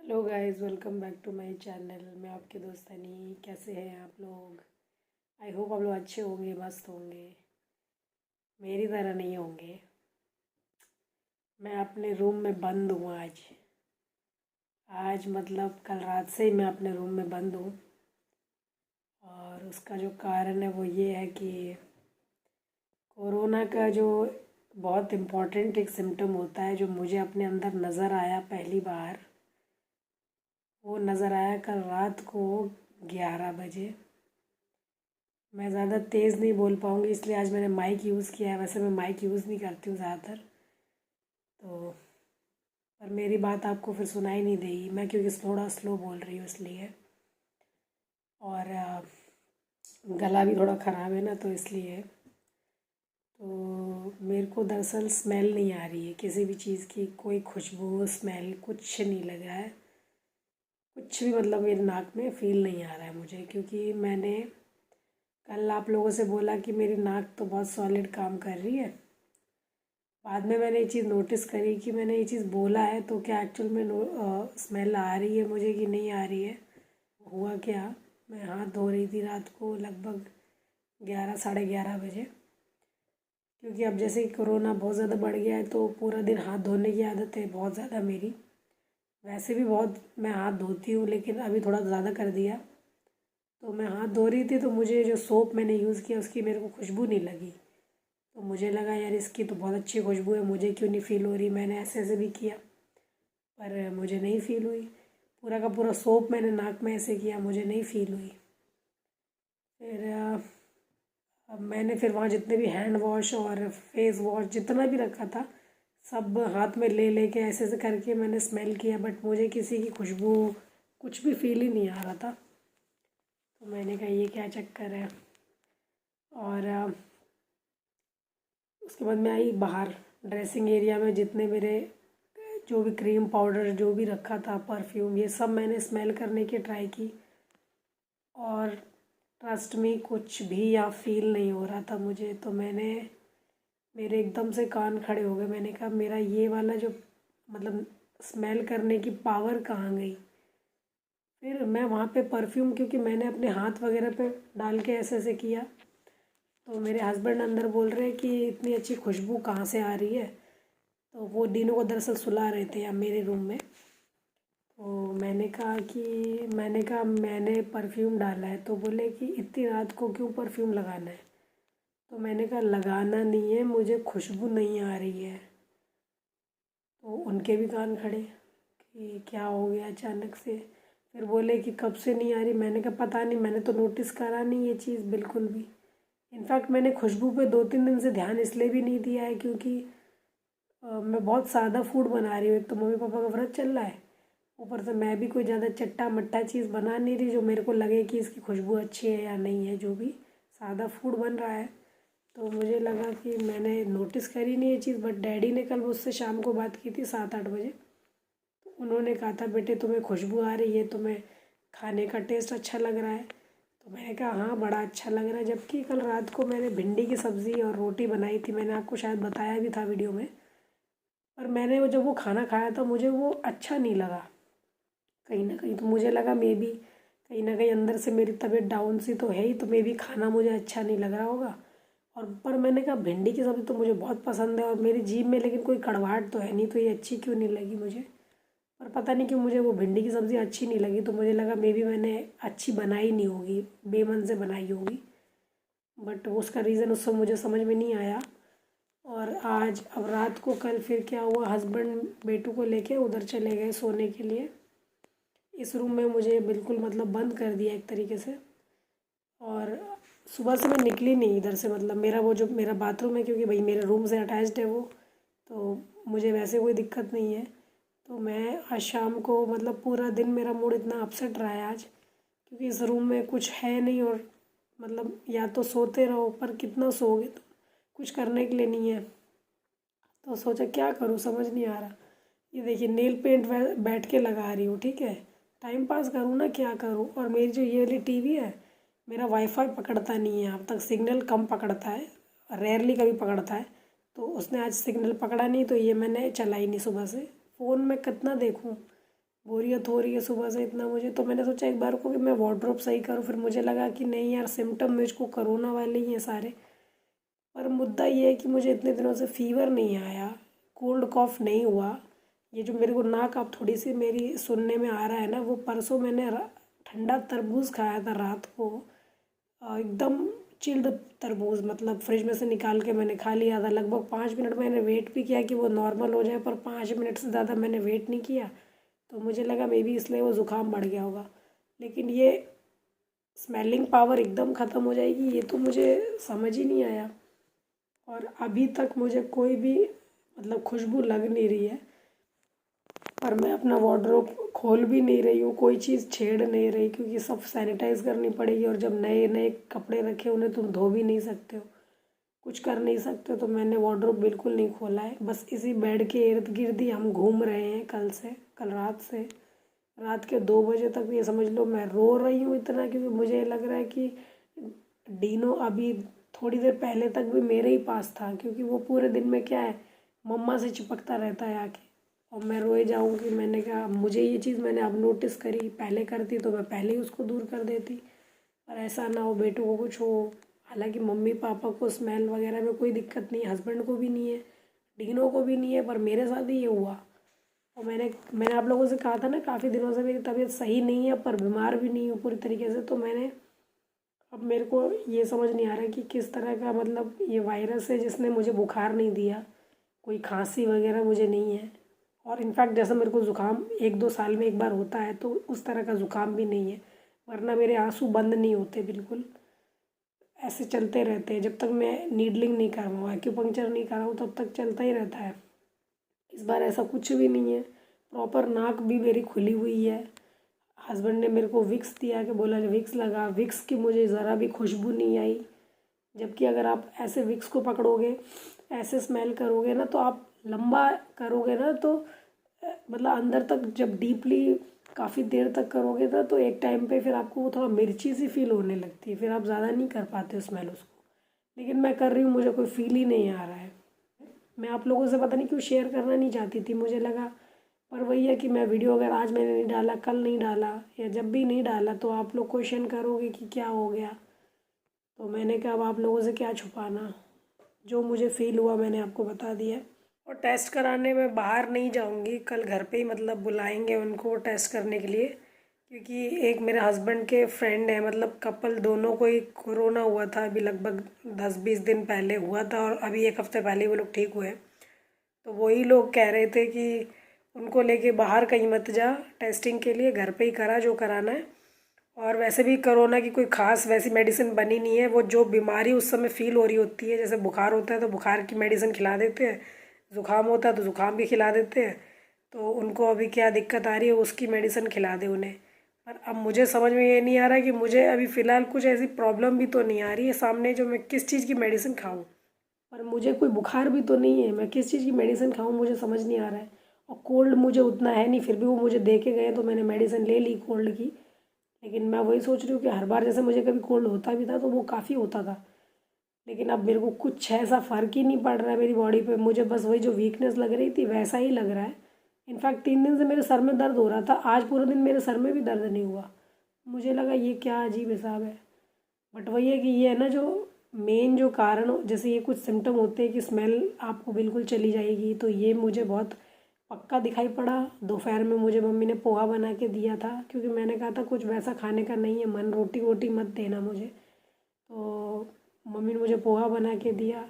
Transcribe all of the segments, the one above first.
Hello guys, welcome back to my channel. मैं आपके दोस्त हनी। कैसे हैं आप लोग? आई होप आप लोग अच्छे होंगे, मस्त होंगे, मेरी तरह नहीं होंगे। मैं अपने रूम में बंद हूँ आज। आज मतलब कल रात से ही मैं अपने रूम में बंद हूँ। और उसका जो कारण है वो ये है कि कोरोना का जो बहुत इम्पोर्टेंट एक सिम्टम होता है जो मुझे अपने अंदर नज़र आया पहली बार, वो नज़र आया कल रात को 11 बजे। मैं ज़्यादा तेज़ नहीं बोल पाऊँगी इसलिए आज मैंने माइक यूज़ किया है। वैसे मैं माइक यूज़ नहीं करती हूँ ज़्यादातर, तो पर मेरी बात आपको फिर सुनाई नहीं देगी मैं, क्योंकि थोड़ा स्लो बोल रही हूँ इसलिए। और गला भी थोड़ा ख़राब है ना, तो इसलिए। तो मेरे को दरअसल स्मेल नहीं आ रही है किसी भी चीज़ की, कोई खुशबू स्मेल कुछ नहीं लगा है। कुछ भी मतलब मेरे नाक में फ़ील नहीं आ रहा है मुझे, क्योंकि मैंने कल आप लोगों से बोला कि मेरी नाक तो बहुत सॉलिड काम कर रही है। बाद में मैंने ये चीज़ नोटिस करी कि मैंने ये चीज़ बोला है तो क्या एक्चुअल में स्मेल आ रही है मुझे कि नहीं आ रही है। हुआ क्या, मैं हाथ धो रही थी रात को लगभग 11 साढ़े 11 बजे, क्योंकि अब जैसे कि कोरोना बहुत ज़्यादा बढ़ गया है तो पूरा दिन हाथ धोने की आदत है बहुत ज़्यादा मेरी। वैसे भी बहुत मैं हाथ धोती हूँ, लेकिन अभी थोड़ा ज़्यादा कर दिया। तो मैं हाथ धो रही थी तो मुझे जो सोप मैंने यूज़ किया उसकी मेरे को खुशबू नहीं लगी। तो मुझे लगा यार इसकी तो बहुत अच्छी खुशबू है, मुझे क्यों नहीं फ़ील हो रही। मैंने ऐसे ऐसे भी किया पर मुझे नहीं फ़ील हुई। पूरा का पूरा सोप मैंने नाक में ऐसे किया, मुझे नहीं फ़ील हुई। फिर अब मैंने फिर वहाँ जितने भी हैंड वॉश और फेस वॉश जितना भी रखा था सब हाथ में ले लेके ऐसे ऐसे करके मैंने स्मेल किया, बट मुझे किसी की खुशबू कुछ भी फील ही नहीं आ रहा था। तो मैंने कहा ये क्या चक्कर है। और उसके बाद मैं आई बाहर ड्रेसिंग एरिया में, जितने मेरे जो भी क्रीम पाउडर जो भी रखा था, परफ्यूम, ये सब मैंने स्मेल करने की ट्राई की। और ट्रस्ट में कुछ भी यहाँ फील नहीं हो रहा था मुझे। तो मेरे एकदम से कान खड़े हो गए। मैंने कहा मेरा ये वाला जो मतलब स्मेल करने की पावर कहाँ गई। फिर मैं वहाँ पे परफ्यूम, क्योंकि मैंने अपने हाथ वगैरह पे डाल के ऐसे ऐसे किया, तो मेरे हस्बैंड अंदर बोल रहे हैं कि इतनी अच्छी खुशबू कहाँ से आ रही है। तो वो दिनों को दरअसल सुला रहे थे या मेरे रूम में। तो मैंने परफ्यूम डाला है, तो बोले कि इतनी रात को क्यों परफ्यूम लगाना है। तो मैंने कहा लगाना नहीं है, मुझे खुशबू नहीं आ रही है। तो उनके भी कान खड़े कि क्या हो गया अचानक से। फिर बोले कि कब से नहीं आ रही। मैंने कहा पता नहीं, मैंने तो नोटिस करा नहीं ये चीज़ बिल्कुल भी। इनफैक्ट मैंने खुशबू पे 2-3 दिन से ध्यान इसलिए भी नहीं दिया है क्योंकि मैं बहुत सादा फूड बना रही हूँ। एक तो मम्मी पापा का व्रत चल रहा है, ऊपर से मैं भी कोई ज़्यादा चट्टा मट्टा चीज़ बना नहीं रही जो मेरे को लगे कि इसकी खुशबू अच्छी है या नहीं है। जो भी सादा फूड बन रहा है, तो मुझे लगा कि मैंने नोटिस करी नहीं ये चीज़। बट डैडी ने कल मुझसे शाम को बात की थी 7-8 बजे। तो उन्होंने कहा था बेटे तुम्हें खुशबू आ रही है, तुम्हें खाने का टेस्ट अच्छा लग रहा है। तो मैंने कहा हाँ बड़ा अच्छा लग रहा है। जबकि कल रात को मैंने भिंडी की सब्ज़ी और रोटी बनाई थी, मैंने आपको शायद बताया भी था वीडियो में। पर मैंने वो जब वो खाना खाया था मुझे वो अच्छा नहीं लगा। कहीं ना कहीं तो मुझे लगा मे बी कहीं ना कहीं अंदर से मेरी तबीयत डाउन सी तो है ही, तो मे बी खाना मुझे अच्छा नहीं लग रहा होगा। और पर मैंने कहा भिंडी की सब्ज़ी तो मुझे बहुत पसंद है और मेरी जीभ में लेकिन कोई कड़वाहट तो है नहीं, तो ये अच्छी क्यों नहीं लगी मुझे। पर पता नहीं क्यों मुझे वो भिंडी की सब्ज़ी अच्छी नहीं लगी। तो मुझे लगा मे बी मैंने अच्छी बनाई नहीं होगी, बेमन से बनाई होगी। बट उसका रीज़न उस समय मुझे समझ में नहीं आया। और आज अब रात को कल फिर क्या हुआ, हस्बैंड बेटू को लेके उधर चले गए सोने के लिए। इस रूम में मुझे बिल्कुल मतलब बंद कर दिया एक तरीके से। और सुबह से मैं निकली नहीं इधर से। मतलब मेरा वो जो मेरा बाथरूम है, क्योंकि भाई मेरे रूम से अटैच्ड है वो, तो मुझे वैसे कोई दिक्कत नहीं है। तो मैं आज शाम को मतलब पूरा दिन मेरा मूड इतना अपसेट रहा है आज, क्योंकि इस रूम में कुछ है नहीं। और मतलब या तो सोते रहो, पर कितना सोओगे, तो कुछ करने के लिए नहीं है। तो सोचा क्या करूँ समझ नहीं आ रहा। ये देखिए नेल पेंट बैठ के लगा रही हूँ, ठीक है, टाइम पास करूँ ना क्या करूँ। और मेरी जो ये वाली टीवी है, मेरा वाईफाई पकड़ता नहीं है अब तक, सिग्नल कम पकड़ता है, रेयरली कभी पकड़ता है। तो उसने आज सिग्नल पकड़ा नहीं, तो ये मैंने चलाई नहीं सुबह से। फ़ोन में कितना देखूँ, बोरियत हो रही है सुबह से इतना मुझे, तो मैंने सोचा एक बार को कि मैं वार्डरोब सही करूँ। फिर मुझे लगा कि नहीं यार, सिम्टम मुझको कोरोना वाले ही हैं सारे। पर मुद्दा ये है कि मुझे इतने दिनों से फ़ीवर नहीं आया, कोल्ड कॉफ़ नहीं हुआ। ये जो मेरे को नाक अब थोड़ी सी मेरी सुनने में आ रहा है ना, वो परसों मैंने ठंडा तरबूज खाया था रात को, एकदम चिल्ड तरबूज, मतलब फ्रिज में से निकाल के मैंने खा लिया था। लगभग 5 मिनट मैंने वेट भी किया कि वो नॉर्मल हो जाए, पर 5 मिनट से ज़्यादा मैंने वेट नहीं किया। तो मुझे लगा मे बी इसलिए वो ज़ुकाम बढ़ गया होगा। लेकिन ये स्मेलिंग पावर एकदम ख़त्म हो जाएगी, ये तो मुझे समझ ही नहीं आया। और अभी तक मुझे कोई भी मतलब खुशबू लग नहीं रही है। पर मैं अपना वार्डरोब खोल भी नहीं रही हूँ, कोई चीज़ छेड़ नहीं रही, क्योंकि सब सैनिटाइज़ करनी पड़ेगी। और जब नए नए कपड़े रखे उन्हें तुम धो भी नहीं सकते हो, कुछ कर नहीं सकते हो। तो मैंने वार्डरोब बिल्कुल नहीं खोला है, बस इसी बेड के इर्द गिर्द ही हम घूम रहे हैं कल रात से। रात के 2 बजे तक ये समझ लो मैं रो रही हूँ इतना, क्योंकि मुझे लग रहा है कि डीनो अभी थोड़ी देर पहले तक भी मेरे ही पास था, क्योंकि वो पूरे दिन में क्या है, मम्मा से चिपकता रहता है आके। और मैं रोए जाऊँगी। मैंने कहा मुझे ये चीज़ मैंने अब नोटिस करी, पहले करती तो मैं पहले ही उसको दूर कर देती। पर ऐसा ना हो, बेटों को कुछ हो। हालांकि मम्मी पापा को स्मेल वगैरह में कोई दिक्कत नहीं, हस्बैंड को भी नहीं है, डीनो को भी नहीं है, पर मेरे साथ ही ये हुआ। और मैंने आप लोगों से कहा था ना, काफ़ी दिनों से मेरी तबीयत सही नहीं है, पर बीमार भी नहीं हूँ पूरी तरीके से। तो अब मेरे को ये समझ नहीं आ रहा कि किस तरह का मतलब ये वायरस है जिसने मुझे बुखार नहीं दिया, कोई खांसी वगैरह मुझे नहीं है। और इनफैक्ट जैसा मेरे को ज़ुकाम 1-2 साल में एक बार होता है, तो उस तरह का ज़ुकाम भी नहीं है। वरना मेरे आंसू बंद नहीं होते बिल्कुल, ऐसे चलते रहते हैं। जब तक मैं नीडलिंग नहीं कर रहा हूँ, एक्यूपंक्चर नहीं कर रहा हूँ, तब तक चलता ही रहता है। इस बार ऐसा कुछ भी नहीं है, प्रॉपर नाक भी मेरी खुली हुई है। हस्बैंड ने मेरे को विक्स दिया कि बोला विक्स लगा, विक्स की मुझे ज़रा भी खुशबू नहीं आई। जबकि अगर आप ऐसे विक्स को पकड़ोगे, ऐसे स्मेल करोगे ना, तो आप लंबा करोगे ना, तो मतलब अंदर तक जब डीपली काफ़ी देर तक करोगे ना, तो एक टाइम पे फिर आपको वो थोड़ा मिर्ची सी फील होने लगती है, फिर आप ज़्यादा नहीं कर पाते हो स्मेल उसको। लेकिन मैं कर रही हूँ, मुझे कोई फील ही नहीं आ रहा है। मैं आप लोगों से पता नहीं क्यों शेयर करना नहीं चाहती थी, मुझे लगा, पर वही है कि मैं वीडियो अगर आज मैंने नहीं डाला, कल नहीं डाला, या जब भी नहीं डाला, तो आप लोग क्वेश्चन करोगे कि क्या हो गया। तो मैंने कहा अब आप लोगों से क्या छुपाना, जो मुझे फ़ील हुआ मैंने आपको बता दिया। और टेस्ट कराने में बाहर नहीं जाऊंगी, कल घर पे ही मतलब बुलाएंगे उनको टेस्ट करने के लिए। क्योंकि एक मेरे हस्बैंड के फ्रेंड है, मतलब कपल दोनों को ही कोरोना हुआ था, अभी लगभग 10-20 दिन पहले हुआ था, और अभी 1 हफ्ते पहले वो लोग ठीक हुए। तो वही लोग कह रहे थे कि उनको लेके बाहर कहीं मत जा टेस्टिंग के लिए, घर पे ही करा जो कराना है। और वैसे भी कोरोना की कोई ख़ास वैसी मेडिसिन बनी नहीं है, वो जो बीमारी उस समय फ़ील हो रही होती है, जैसे बुखार होता है तो बुखार की मेडिसिन खिला देते हैं, ज़ुकाम होता है तो ज़ुकाम भी खिला देते हैं। तो उनको अभी क्या दिक्कत आ रही है, उसकी मेडिसिन खिला दे उन्हें। पर अब मुझे समझ में ये नहीं आ रहा कि मुझे अभी फ़िलहाल कुछ ऐसी प्रॉब्लम भी तो नहीं आ रही है सामने, जो मैं किस चीज़ की मेडिसिन खाऊँ। पर मुझे कोई बुखार भी तो नहीं है, मैं किस चीज़ की मेडिसिन खाऊँ मुझे समझ नहीं आ रहा है। और कोल्ड मुझे उतना है नहीं, फिर भी वो मुझे दे के गए, तो मैंने मेडिसिन ले ली कोल्ड की। लेकिन मैं वही सोच रही हूँ कि हर बार जैसे मुझे कभी कोल्ड होता भी था तो वो काफ़ी होता था, लेकिन अब मेरे को कुछ ऐसा फ़र्क ही नहीं पड़ रहा है मेरी बॉडी पे। मुझे बस वही जो वीकनेस लग रही थी वैसा ही लग रहा है। इनफैक्ट 3 दिन से मेरे सर में दर्द हो रहा था, आज पूरे दिन मेरे सर में भी दर्द नहीं हुआ। मुझे लगा ये क्या अजीब हिसाब है। बट वही है कि ये है ना, जो मेन जो कारण, जैसे ये कुछ सिम्टम होते हैं कि स्मेल आपको बिल्कुल चली जाएगी, तो ये मुझे बहुत पक्का दिखाई पड़ा। दोपहर में मुझे मम्मी ने पोहा बना के दिया था, क्योंकि मैंने कहा था कुछ वैसा खाने का नहीं है मन, रोटी वोटी मत देना मुझे। तो मम्मी ने मुझे पोहा बना के दिया।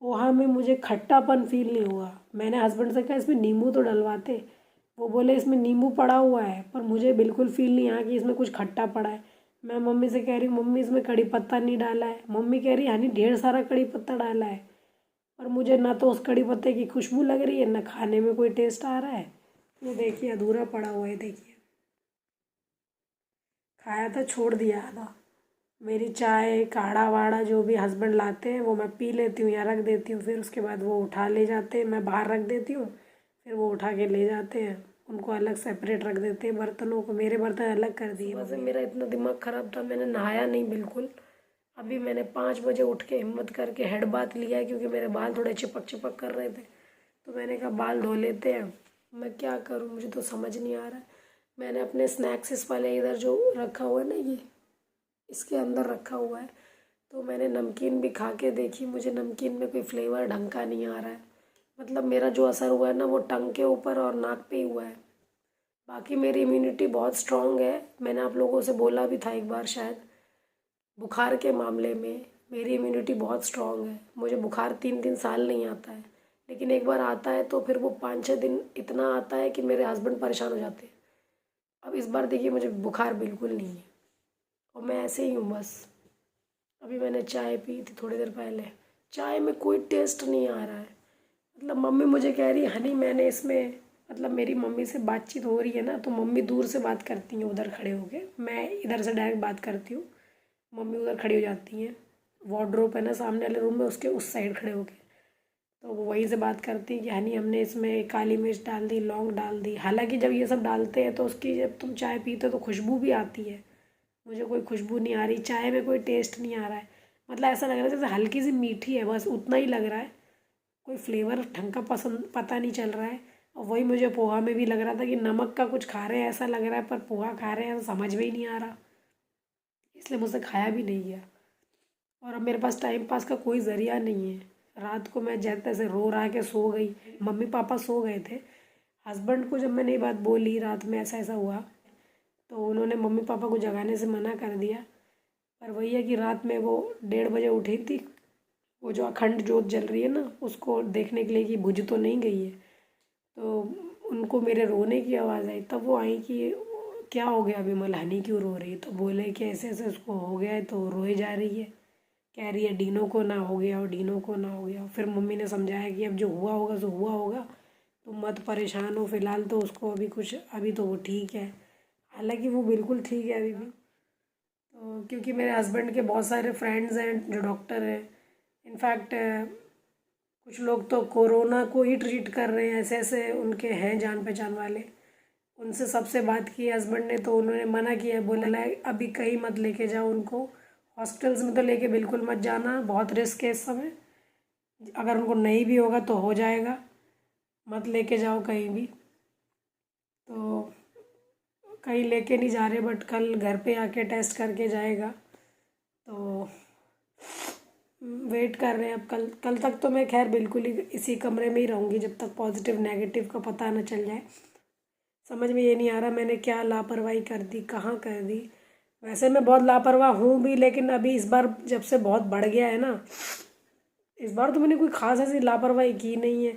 पोहा में मुझे खट्टापन फील नहीं हुआ। मैंने हस्बैंड से कहा इसमें नींबू तो डलवाते, वो बोले इसमें नींबू पड़ा हुआ है, पर मुझे बिल्कुल फील नहीं आया कि इसमें कुछ खट्टा पड़ा है। मैं मम्मी से कह रही हूँ मम्मी इसमें कड़ी पत्ता नहीं डाला है, मम्मी कह रही हनी ढेर सारा कड़ी पत्ता डाला है। पर मुझे ना तो उस कड़ी पत्ते की खुशबू लग रही है, ना खाने में कोई टेस्ट आ रहा है। वो देखिए अधूरा पड़ा हुआ है, देखिए खाया था छोड़ दिया आधा। मेरी चाय काढ़ा वाढ़ा जो भी हस्बैंड लाते हैं वो मैं पी लेती हूँ या रख देती हूँ, फिर उसके बाद वो उठा ले जाते हैं, मैं बाहर रख देती हूँ, फिर वो उठा के ले जाते हैं, उनको अलग सेपरेट रख देते हैं बर्तनों को, मेरे बर्तन अलग कर दिए। बस मेरा इतना दिमाग ख़राब था, मैंने नहाया नहीं बिल्कुल। अभी मैंने 5 बजे उठ के हिम्मत करके हेड बाथ लिया है, क्योंकि मेरे बाल थोड़े चिपक चिपक कर रहे थे, तो मैंने कहा बाल धो लेते हैं। मैं क्या करूँ, मुझे तो समझ नहीं आ रहा है। मैंने अपने स्नैक्स वाले इधर जो रखा हुआ है ना, ये इसके अंदर रखा हुआ है, तो मैंने नमकीन भी खा के देखी, मुझे नमकीन में कोई फ्लेवर ढंग का नहीं आ रहा है। मतलब मेरा जो असर हुआ है ना, वो टंग के ऊपर और नाक पे ही हुआ है। बाकी मेरी इम्यूनिटी बहुत स्ट्रांग है। मैंने आप लोगों से बोला भी था एक बार शायद, बुखार के मामले में मेरी इम्यूनिटी बहुत स्ट्रांग है। मुझे बुखार 3 साल नहीं आता है, लेकिन एक बार आता है तो फिर वो 5-6 दिन इतना आता है कि मेरे हस्बैंड परेशान हो जाते हैं। अब इस बार देखिए मुझे बुखार बिल्कुल नहीं है और मैं ऐसे ही हूँ बस। अभी मैंने चाय पी थी थोड़ी देर पहले, चाय में कोई टेस्ट नहीं आ रहा है। मतलब मम्मी मुझे कह रही है हनी मैंने इसमें, मतलब मेरी मम्मी से बातचीत हो रही है ना, तो मम्मी दूर से बात करती हैं उधर खड़े होके, मैं इधर से डायरेक्ट बात करती हूँ। मम्मी उधर खड़ी हो जाती हैं, वार्डरोब है ना सामने वाले रूम में, उसके उस साइड खड़े होके, तो वो वहीं से बात करती हैं कि हनी हमने इसमें काली मिर्च डाल दी, लौंग डाल दी। हालांकि जब ये सब डालते हैं तो उसकी, जब तुम चाय पीते हो तो खुशबू भी आती है। मुझे कोई खुशबू नहीं आ रही, चाय में कोई टेस्ट नहीं आ रहा है। मतलब ऐसा लग रहा है जैसे हल्की सी मीठी है, बस उतना ही लग रहा है। कोई फ्लेवर ढंग का पसंद पता नहीं चल रहा है। और वही मुझे पोहा में भी लग रहा था कि नमक का कुछ खा रहे हैं ऐसा लग रहा है, पर पोहा खा रहे हैं तो समझ में ही नहीं आ रहा, इसलिए मुझसे खाया भी नहीं गया। और अब मेरे पास टाइम पास का कोई ज़रिया नहीं है। रात को मैं जैसे तैसे रो रहा के सो गई, मम्मी पापा सो गए थे। हस्बैंड को जब मैंने ये बात बोली रात में ऐसा ऐसा हुआ, तो उन्होंने मम्मी पापा को जगाने से मना कर दिया। पर वही है कि रात में वो 1:30 बजे उठी थी, वो जो अखंड जोत जल रही है ना, उसको देखने के लिए कि बुझ तो नहीं गई है। तो उनको मेरे रोने की आवाज़ आई, तब वो आई कि क्या हो गया विमल, हनी क्यों रो रही है। तो बोले कि ऐसे ऐसे उसको हो गया है तो रोए जा रही है, कह रही है डीनो को ना हो गया और डीनो को ना हो गया। फिर मम्मी ने समझाया कि अब जो हुआ होगा सो हुआ होगा, तुम मत परेशान हो, फिलहाल तो उसको अभी कुछ, अभी तो वो ठीक है। हालांकि वो बिल्कुल ठीक है अभी भी। तो क्योंकि मेरे हस्बैंड के बहुत सारे फ्रेंड्स हैं जो डॉक्टर हैं, इनफैक्ट कुछ लोग तो कोरोना को ही ट्रीट कर रहे हैं, ऐसे ऐसे उनके हैं जान पहचान वाले। उनसे सबसे बात की हस्बैंड ने, तो उन्होंने मना किया, बोला है अभी कहीं मत लेके जाओ उनको, हॉस्पिटल्स में तो लेके बिल्कुल मत जाना, बहुत रिस्क है इस समय। अगर उनको नहीं भी होगा तो हो जाएगा, मत लेके जाओ कहीं भी। तो कहीं लेके नहीं जा रहे, बट कल घर पे आके टेस्ट करके जाएगा। तो वेट कर रहे हैं। अब कल कल तक तो मैं खैर बिल्कुल ही इसी कमरे में ही रहूँगी जब तक पॉजिटिव नेगेटिव का पता न चल जाए। समझ में ये नहीं आ रहा मैंने क्या लापरवाही कर दी, कहाँ कर दी। वैसे मैं बहुत लापरवाह हूँ भी, लेकिन अभी इस बार जब से बहुत बढ़ गया है ना, इस बार तो मैंने कोई खास ऐसी लापरवाही की नहीं है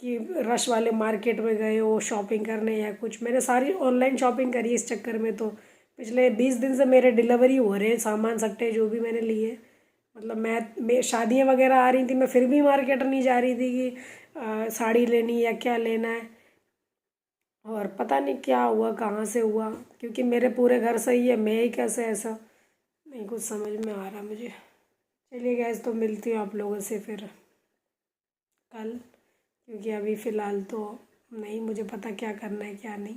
कि रश वाले मार्केट में गए हो शॉपिंग करने या कुछ। मैंने सारी ऑनलाइन शॉपिंग करी इस चक्कर में। तो पिछले 20 दिन से मेरे डिलीवरी हो रहे हैं सामान सट्टे जो भी मैंने लिए। मतलब मैं शादियाँ वगैरह आ रही थी, मैं फिर भी मार्केट नहीं जा रही थी कि साड़ी लेनी या क्या लेना है। और पता नहीं क्या हुआ, कहाँ से हुआ, क्योंकि मेरे पूरे घर सही है, मैं ही कैसे ऐसा, नहीं कुछ समझ में आ रहा मुझे। चलिए गैस, तो मिलती हूँ आप लोगों से फिर कल, क्योंकि अभी फ़िलहाल तो नहीं मुझे पता क्या करना है क्या नहीं।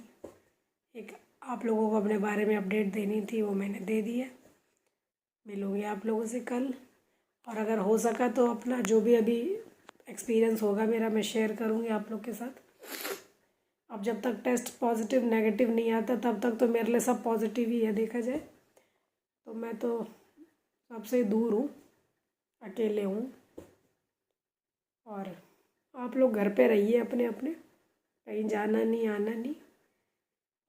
एक आप लोगों को अपने बारे में अपडेट देनी थी, वो मैंने दे दी है। मिलूँगी आप लोगों से कल, और अगर हो सका तो अपना जो भी अभी एक्सपीरियंस होगा मेरा मैं शेयर करूँगी आप लोग के साथ। अब जब तक टेस्ट पॉजिटिव नेगेटिव नहीं आता तब तक तो मेरे लिए सब पॉजिटिव ही है देखा जाए तो। मैं तो सबसे दूर हूँ, अकेले हूँ। और आप लोग घर पे रहिए अपने अपने, कहीं जाना नहीं आना नहीं।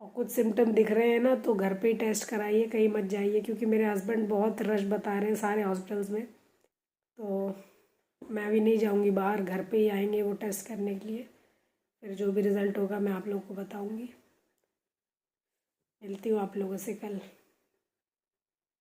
और कुछ सिम्टम दिख रहे हैं ना तो घर पे ही टेस्ट कराइए, कहीं मत जाइए, क्योंकि मेरे हस्बैंड बहुत रश बता रहे हैं सारे हॉस्पिटल्स में। तो मैं भी नहीं जाऊंगी बाहर, घर पे ही आएंगे वो टेस्ट करने के लिए। फिर जो भी रिज़ल्ट होगा मैं आप लोगों को बताऊंगी। मिलती हूँ आप लोगों से कल।